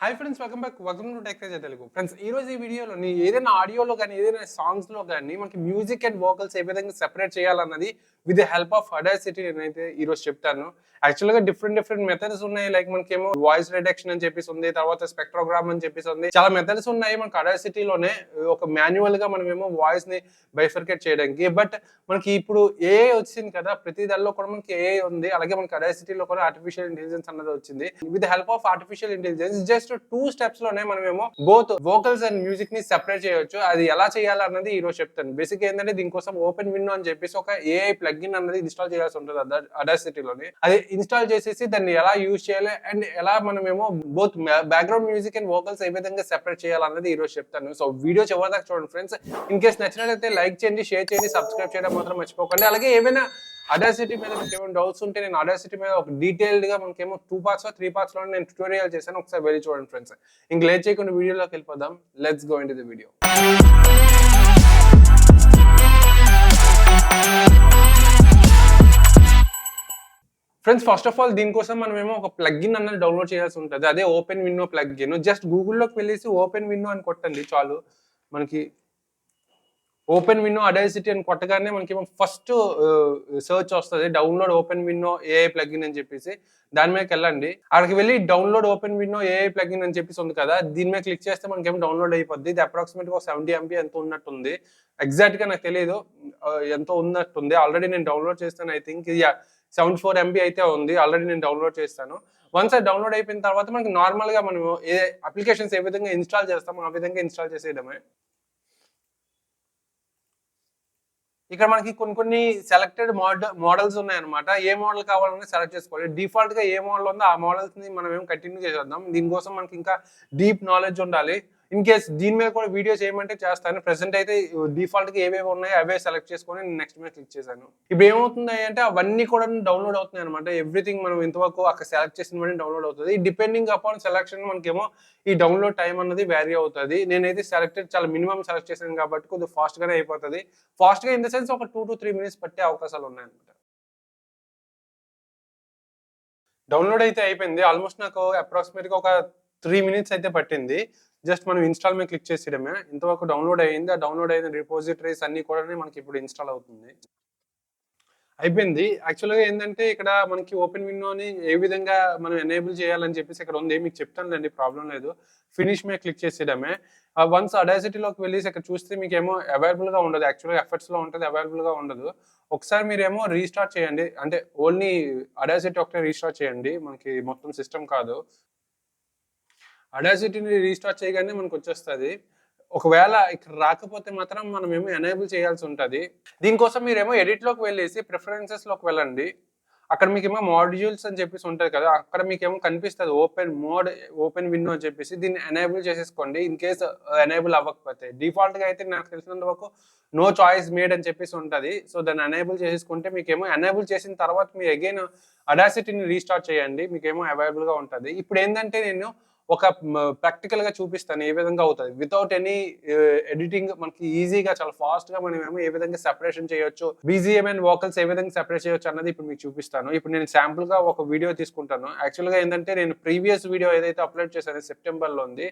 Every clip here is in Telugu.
Hi friends, welcome to tech craze Telugu. Friends, ఈ రోజు ఈ వీడియోలో ఏదైనా ఆడియోలో కానీ ఏదైనా సాంగ్స్లో కానీ మనకి మ్యూజిక్ అండ్ వోకల్స్ ఏ విధంగా సెపరేట్ చేయాలన్నది with the help of audacity నేనైతే ఈ రోజు చెప్తాను. యాక్చువల్గా డిఫరెంట్ మెథడ్స్ ఉన్నాయి. లైక్ మనకేమో వాయిస్ రిడక్షన్ అని చెప్పేసి ఉంది, తర్వాత స్పెక్ట్రోగ్రామ్ అని చెప్పేసి ఉంది. చాలా మెథడ్స్ ఉన్నాయి మనకి అడాసిటీలోనే. ఒక మాన్యువల్ గా మనమేమో వాయిస్ ని బైఫర్కేట్ చేయడానికి. బట్ మనకి ఇప్పుడు ఏఐ వచ్చింది కదా, ప్రతి దానిలో కూడా మనకి ఏఐ ఉంది. అలాగే మనకి అడాసిటీలో కూడా ఆర్టిఫిషియల్ ఇంటెలిజెన్స్ అన్నది వచ్చింది. With help of artificial intelligence just 2 steps లోనే మనమేమో బోత్ వోకల్స్ అండ్ మ్యూజిక్ ని సెపరేట్ చేయొచ్చు. అది ఎలా చేయాలన్నది ఈ రోజు చెప్తాను. బేసిక్ ఏంటంటే దీనికోసం ఓపెన్ విండో అని చెప్పేసి ఒక ఏఐ ప్లగ్ఇన్ అన్నది ఇన్స్టాల్ చేయాల్సి ఉంటుంది అడాసిటీలోని. అది ఇన్స్టాల్ చేసేసి దాన్ని ఎలా యూజ్ చేయాలి అండ్ ఎలా మనమేమో both background music and vocals ఏ విధంగా సెపరేట్ చేయాలన్నది ఈ రోజు చెప్తాను. సో వీడియో చివరిదాకా చూడండి ఫ్రెండ్స్. ఇన్ కేస్ నచ్చినట్లయితే లైక్ చేయండి, షేర్ చేయండి, సబ్స్క్రైబ్ చేయడం మాత్రం మర్చిపోకండి. అలాగే ఏమైనా అడాసిటీ మీద మీకు ఏమైనా డౌట్స్ ఉంటే నేను అడాసిటీ మీద ఒక డీటెయిల్డ్ గా మనకేమో 2 పార్ట్స్ 3 పార్ట్స్ లో నేను ట్యూటోరియల్ చేశాను. ఒకసారి వెళ్ళి చూడండి ఫ్రెండ్స్. ఇంక లేట్ చేయకుండా వీడియోలోకి వెళ్ళిపోదాం. Let's go into the video. Friends, first of all దీనికోసం మనమేమో ఒక ప్లగ్ఇన్ అన్నది డౌన్లోడ్ చేయాల్సి ఉంటుంది. అదే ఓపెన్ విండో ప్లగ్ఇన్. జస్ట్ గూగుల్లోకి వెళ్ళేసి ఓపెన్ విండో అని కొట్టండి చాలు. మనకి ఓపెన్ విండో అడాసిటీ అని కొట్టగానే మనకేమో ఫస్ట్ సర్చ్ వస్తుంది, download open window AI plugin అని చెప్పేసి. దాని మీదకి వెళ్ళండి. అక్కడికి వెళ్ళి download open window AI plugin అని చెప్పేసి ఉంది కదా, దీని మీద క్లిక్ చేస్తే మనకేమో డౌన్లోడ్ అయిపోద్ది. ఇది అప్రాక్సిమేట్గా 70 MB ఎంత ఉన్నట్టుంది. ఎగ్జాక్ట్ గా నాకు తెలియదు ఎంతో ఉన్నట్టుంది. ఆల్రెడీ నేను డౌన్లోడ్ చేస్తాను. ఐ థింక్ ఇది 74 MB అయితే ఉంది. ఆల్రెడీ నేను డౌన్లోడ్ చేస్తాను. వన్స్ అది డౌన్లోడ్ అయిపోయిన తర్వాత మనకి నార్మల్ గా మనం ఏ అప్లికేషన్స్ ఏ విధంగా ఇన్స్టాల్ చేస్తామో ఆ విధంగా ఇన్స్టాల్ చేసేయడమే. ఇక్కడ మనకి కొన్ని సెలెక్టెడ్ మోడల్స్ ఉన్నాయన్నమాట. ఏ మోడల్ కావాలన్నా సెలెక్ట్ చేసుకోవాలి. డిఫాల్ట్ గా ఏ మోడల్ ఉందో ఆ మోడల్స్ ని మనం ఏం కంటిన్యూ చేసేద్దాం. దీనికోసం మనకి ఇంకా డీప్ నాలెడ్జ్ ఉండాలి. ఇన్ కేస్ దీని మీద కూడా వీడియో చేయమంటే చేస్తాను. ప్రెసెంట్ అయితే డిఫాల్ట్ గా ఏవేవి ఉన్నాయో అవే సెలెక్ట్ చేసుకొని నేను నెక్స్ట్ మీద క్లిక్ చేశాను. ఇప్పుడు ఏమవుతుంది అంటే అవన్నీ కూడా డౌన్లోడ్ అవుతున్నాయి అనమాట. ఎవ్రీథింగ్ మనం ఇంతవరకు అక్కడ సెలెక్ట్ చేసిన వెంటనే డౌన్లోడ్ అవుతుంది. డిపెండింగ్ అపాన్ సెలెక్షన్ మనకేమో ఈ డౌన్లోడ్ టైం అన్నది వేరీ అవుతుంది. నేనైతే చాలా మినిమం సెలెక్ట్ చేశాను కాబట్టి కొద్దిగా ఫాస్ట్ గానే అయిపోతుంది. ఫాస్ట్ గా ఇన్ ద సెన్స్ ఒక 2 to 3 minutes పట్టే అవకాశాలు ఉన్నాయన్నమాట. డౌన్లోడ్ అయితే అయిపోయింది. ఆల్మోస్ట్ నాకు అప్రాక్సిమేట్ గా ఒక 3 minutes అయితే పట్టింది. జస్ట్ మనం ఇన్స్టాల్ మీద క్లిక్ చేసేయడమే. ఇంతవరకు డౌన్లోడ్ అయ్యింది. ఆ డౌన్లోడ్ అయిన రిపోజిటరీస్ అన్ని కూడా మనకి ఇప్పుడు ఇన్స్టాల్ అవుతుంది. అయిపోయింది. యాక్చువల్‌గా ఏందంటే ఇక్కడ మనకి ఓపెన్ విండోని ఏ విధంగా మనం ఎనేబుల్ చేయాలని చెప్పేసి ఇక్కడ ఉంది. మీకు చెప్తానులెండి, ప్రాబ్లమ్ లేదు. ఫినిష్ మీద క్లిక్ చేసేయడమే. వన్స్ అడాసిటీలోకి వెళ్ళేసి ఇక్కడ చూస్తే మీకేమో అవైలబుల్‌గా ఉండదు. యాక్చువల్‌గా ఎఫర్ట్స్‌లో ఉంటది, అవైలబుల్‌గా ఉండదు. ఒకసారి మీరేమో రీస్టార్ట్ చేయండి. అంటే ఓన్లీ అడాసిటీ ఒకటే రీస్టార్ట్ చేయండి. మనకి మొత్తం సిస్టమ్ కాదు. అడాసిటీని రీస్టార్ట్ చేయగానే మనకొచ్చేస్తది. ఒకవేళ ఇక్కడ రాకపోతే మాత్రం మనమేమో ఎనేబుల్ చేయాల్సి ఉంటది. దీనికోసం మీరేమో ఎడిట్‌లోకి వెళ్ళేసి ప్రిఫరెన్సెస్‌లోకి వెళ్ళండి. అక్కడ మీకేమో మాడ్యూల్స్ అని చెప్పేసి ఉంటది కదా, అక్కడ మీకేమో కనిపిస్తది ఓపెన్ విండో అని చెప్పేసి. దీన్ని ఎనేబుల్ చేసేసుకోండి. ఇన్ కేస్ ఎనేబుల్ అవ్వకపోతే. డిఫాల్ట్‌గా అయితే నాకు తెలిసినంత వరకు నో చాయిస్ మేడ్ అని చెప్పేసి ఉంటది. సో దాన్ని ఎనేబుల్ చేసేసుకుంటే మీకేమో ఎనేబుల్ చేసిన తర్వాత మీరు అగైన్ అడాసిటీని రీస్టార్ట్ చేయండి. మీకేమో అవైలబుల్‌గా ఉంటది. ఇప్పుడేందంటే నేను ఒక ప్రాక్టికల్ గా చూపిస్తాను ఏ విధంగా అవుతది. వితౌట్ ఎనీ ఎడిటింగ్ మనకి ఈజీగా చాలా ఫాస్ట్ గా మనమేమో ఏ విధంగా సెపరేషన్ చేయొచ్చు, బీజీఎం అండ్ వోకల్స్ ఏ విధంగా సెపరేట్ చేయొచ్చు అన్నది ఇప్పుడు మీకు చూపిస్తాను. ఇప్పుడు నేను శాంపుల్ గా ఒక వీడియో తీసుకుంటాను. యాక్చువల్ గా ఏంటంటే నేను ప్రీవియస్ వీడియో ఏదైతే అప్లోడ్ చేశానో సెప్టెంబర్ లో ఉంది,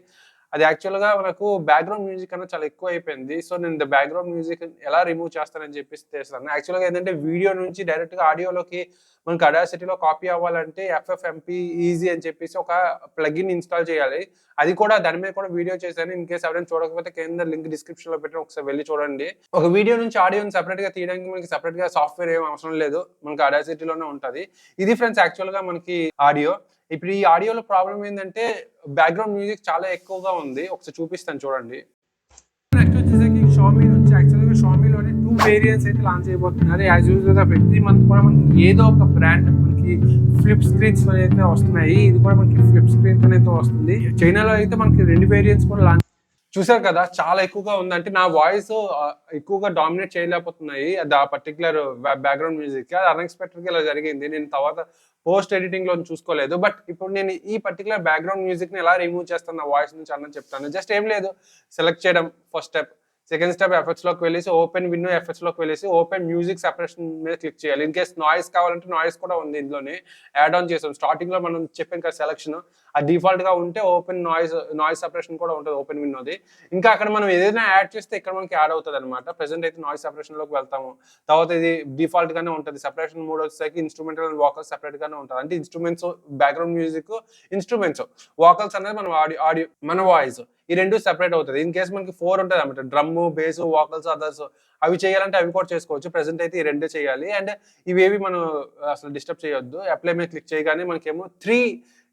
అది యాక్చువల్ గా మనకు బ్యాక్గ్రౌండ్ మ్యూజిక్ అన్న చాలా ఎక్కువ అయిపోయింది. సో నేను బ్యాక్గ్రౌండ్ మ్యూజిక్ ఎలా రిమూవ్ చేస్తానని చెప్పేసి చేస్తాను. యాక్చువల్ గా ఏంటంటే వీడియో నుంచి డైరెక్ట్ గా ఆడియోలోకి మనకి అడాసిటీలో కాపీ అవ్వాలంటే FFmpeg ఈజీ అని చెప్పేసి ఒక ప్లగిన్ ఇన్స్టాల్ చేయాలి. అది కూడా దాని మీద కూడా వీడియో చేశాను. ఇన్ కేసు ఎవరైనా చూడకపోతే కింద లింక్ డిస్క్రిప్షన్ లో పెట్టిన ఒకసారి వెళ్ళి చూడండి. ఒక వీడియో నుంచి ఆడియోని సెపరేట్ గా తీయడానికి మనకి సెపరేట్ గా సాఫ్ట్వేర్ ఏం అవసరం లేదు. మనకి అడాసిటీలోనే ఉంటది. ఇది ఫ్రెండ్స్ యాక్చువల్ గా మనకి ఆడియో. ఇప్పుడు ఈ ఆడియోలో ప్రాబ్లం ఏంటంటే బ్యాక్గ్రౌండ్ మ్యూజిక్ చాలా ఎక్కువగా ఉంది. ఒకసారి చూపిస్తాను చూడండి. నెక్స్ట్ వచ్చేసరికి షామీ నుంచి యాక్చువల్‌గా షామీలోనే 2 వేరియంట్స్ అయితే లాంచ్ చేయబోతున్నారు. యాజ్ యూజువల్‌గా ప్రతి మంత్ కూడా మనకి ఏదో ఒక బ్రాండ్ మనకి ఫ్లిప్ స్క్రీన్స్ అయితే వస్తున్నాయి. ఇది కూడా మనకి ఫ్లిప్ స్క్రీన్ అయితే వస్తుంది. చైనాలో అయితే మనకి 2 వేరియంట్స్ కూడా లాంచ్ చూసారు కదా, చాలా ఎక్కువగా ఉంది. అంటే నా వాయిస్ ఎక్కువగా డామినేట్ చేయలేకపోతున్నాయి ఆ పర్టికులర్ బ్యాక్గ్రౌండ్ మ్యూజిక్. అది అన్ఎక్స్పెక్టెడ్ గా ఇలా జరిగింది. నేను తర్వాత పోస్ట్ ఎడిటింగ్ లో చూసుకోలేదు. బట్ ఇప్పుడు నేను ఈ పర్టికులర్ బ్యాక్గ్రౌండ్ మ్యూజిక్ ని ఎలా రిమూవ్ చేస్తాను నా వాయిస్ నుంచి అన్నది చెప్తాను. జస్ట్ ఏం లేదు, సెలెక్ట్ చేయడం first step. Second step effects లోకి వెళ్ళేసి ఓపెన్ విండో ఎఫెక్ట్స్ లోకి వెళ్ళేసి ఓపెన్ మ్యూజిక్ సెపరేషన్ మీద క్లిక్ చేయాలి. ఇన్ కేస్ నాయిస్ కావాలంటే నాయిస్ కూడా ఉంది ఇందులోనే యాడ్ ఆన్ చేసాం. స్టార్టింగ్ లో మనం చెప్పాం కదా సెలక్షన్, అది డిఫాల్ట్ గా ఉంటే ఓపెన్ నాయిస్ సెపరేషన్ కూడా ఉంటుంది ఓపెన్ విండోది. ఇంకా అక్కడ మనం ఏదైనా యాడ్ చేస్తే ఇక్కడ మనకి యాడ్ అవుతుంది అనమాట. ప్రెసెంట్ అయితే నాయిస్ సెపరేషన్ లోకి వెళ్తాము. తర్వాత ఇది డిఫాల్ట్ గానే ఉంటుంది. సెపరేషన్ మోడ్ వచ్చేసరికి ఇన్స్ట్రుమెంటల్ అండ్ వాకల్స్ సెపరేట్ గానే ఉంటుంది. అంటే instruments background music, instruments, vocals అనేది మన ఆడియో మన వాయిస్, ఈ రెండు సెపరేట్ అవుతుంది. ఇన్ కేసు మనకి 4 ఉంటుంది అనమాట, డ్రమ్, బేస్, వాకల్స్, అదర్స్, అవి చేయాలంటే అవి కూడా చేసుకోవచ్చు. ప్రెసెంట్ అయితే ఈ రెండే చేయాలి. అండ్ ఇవేవి మనం అసలు డిస్టర్బ్ చేయొద్దు. అప్లై మీద క్లిక్ చేయగానే మనకేమో 3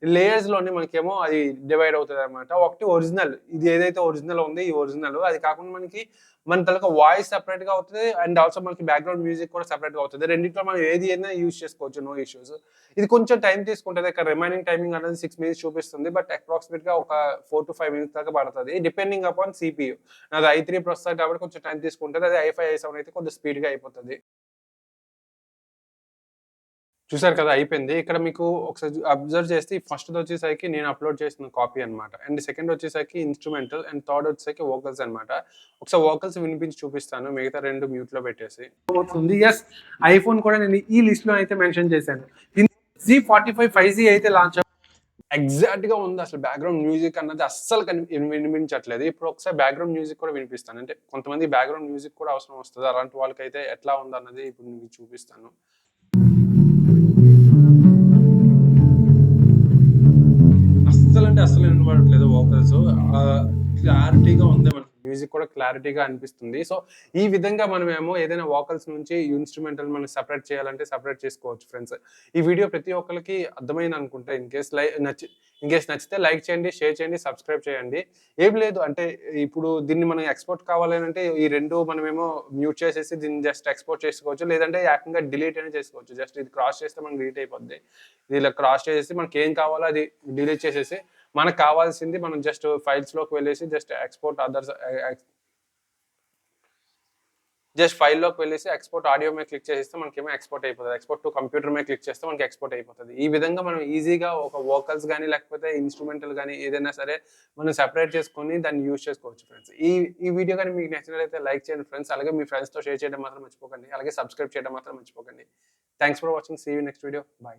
లేయర్స్ లోని మనకేమో అది డివైడ్ అవుతుంది అనమాట. ఒకటి ఒరిజినల్, ఇది ఏదైతే ఒరిజినల్ ఉంది ఈ ఒరిజినల్, అది కాకుండా మనకి మన తలక వాయిస్ సెపరేట్ గా అవుతుంది అండ్ ఆల్సో మనకి బ్యాక్గ్రౌండ్ మ్యూజిక్ కూడా సెపరేట్ గా అవుతుంది. రెండింటిలో మనం ఏది అయినా యూజ్ చేసుకోవచ్చు, నో ఇష్యూస్. ఇది కొంచెం టైం తీసుకుంటుంది. ఇక్కడ రిమైనింగ్ టైమింగ్ అనేది 6 minutes చూపిస్తుంది, బట్ అప్రాక్సిమేట్ గా ఒక 4 to 5 minutes దాకా పడుతుంది, డిపెండింగ్ అపాన్ సిపియూ. నాది i3 ప్రాసెసర్ కాబట్టి కొంచెం టైం తీసుకుంటుంది. అది i5 i7 అయితే కొంచెం స్పీడ్ గా అయిపోతుంది. చూసారు కదా, అయిపోయింది. ఇక్కడ మీకు ఒకసారి అబ్జర్వ్ చేస్తే ఫస్ట్‌ది వచ్చేసరికి నేను అప్‌లోడ్ చేసిన కాపీ అన్నమాట. అండ్ సెకండ్ వచ్చేసరికి ఇన్‌స్ట్రుమెంటల్ అండ్ థర్డ్ వచ్చేసరికి వోకల్స్ అన్నమాట. ఒకసారి వోకల్స్ వినిపించి చూపిస్తాను. మిగతా 2 మ్యూట్‌లో పెట్టేసి. అవుతుంది. యెస్, ఐఫోన్ కూడా నేను ఈ లిస్ట్‌లో అయితే మెన్షన్ చేశాను. Z45 5G అయితే లాంచ్ ఎగ్జాక్ట్‌గా ఉంది. అసలు బ్యాక్‌గ్రౌండ్ మ్యూజిక్ అన్నది అస్సలు వినిపించట్లేదు. ఇప్పుడు ఒకసారి బ్యాక్‌గ్రౌండ్ మ్యూజిక్ కూడా వినిపిస్తాను. అంటే కొంతమంది బ్యాక్‌గ్రౌండ్ మ్యూజిక్ కూడా అవసరం వస్తది. అలాంటి వాళ్ళకైతే ఎట్లా ఉందన్నది ఇప్పుడు మీకు చూపిస్తాను. అస్సలంటే అస్సలు వినబడట్లేదు వోకల్స్. క్లారిటీగా ఉంది. మనకి మ్యూజిక్ కూడా క్లారిటీగా అనిపిస్తుంది. సో, ఈ విధంగా మనమేమో ఏదైనా వోకల్స్ నుంచి ఇన్‌స్ట్రుమెంటల్ మనం సెపరేట్ చేయాలంటే సెపరేట్ చేసుకోవచ్చు ఫ్రెండ్స్. ఈ వీడియో ప్రతి ఒక్కళ్ళకి అర్థమైంది అనుకుంటా. ఇన్ కేస్ నచ్చితే లైక్ చేయండి, షేర్ చేయండి, సబ్స్క్రైబ్ చేయండి. ఏం లేదు అంటే ఇప్పుడు దీన్ని మనం ఎక్స్‌పోర్ట్ కావాలనంటే ఈ 2 మనమేమో మ్యూట్ చేసేసి దీన్ని జస్ట్ ఎక్స్‌పోర్ట్ చేసుకోవచ్చు. లేదంటే ఏకంగా డిలీట్ అయినా చేసుకోవచ్చు. జస్ట్ ఇది క్రాస్ చేస్తే మనకి డిలీట్ అయిపోద్ది. ఇది ఇలా క్రాస్ చేసేసి మనకేం కావాలో అది డిలీట్ చేసేసి మనకు కావాల్సింది మనం జస్ట్ ఫైల్స్‌లోకి వెళ్ళేసి జస్ట్ ఎక్స్‌పోర్ట్ అదర్స్ జస్ట్ ఫైల్‌లోకి వెళ్ళేసి ఎక్స్‌పోర్ట్ ఆడియో మీద క్లిక్ చేసేస్తే మనకేమో ఎక్స్‌పోర్ట్ అయిపోతది. ఎక్స్‌పోర్ట్ టు కంప్యూటర్ మీద క్లిక్ చేస్తే మనకి ఎక్స్‌పోర్ట్ అయిపోతది. ఈ విధంగా మనం ఈజీగా ఒక వోకల్స్ గాని లేకపోతే ఇన్‌స్ట్రుమెంటల్ గాని ఏదైనా సరే మనం సెపరేట్ చేసుకొని దాన్ని యూజ్ చేసుకోవచ్చు ఫ్రెండ్స్. ఈ ఈ వీడియో గాని మీకు నచ్చినట్లయితే లైక్ చేయండి ఫ్రెండ్స్. అలాగే మీ ఫ్రెండ్స్‌తో షేర్ చేయడం మాత్రం మర్చిపోకండి. అలాగే సబ్స్క్రైబ్ చేయడం మాత్రం మర్చిపోకండి. Thanks for watching. See you next video. By.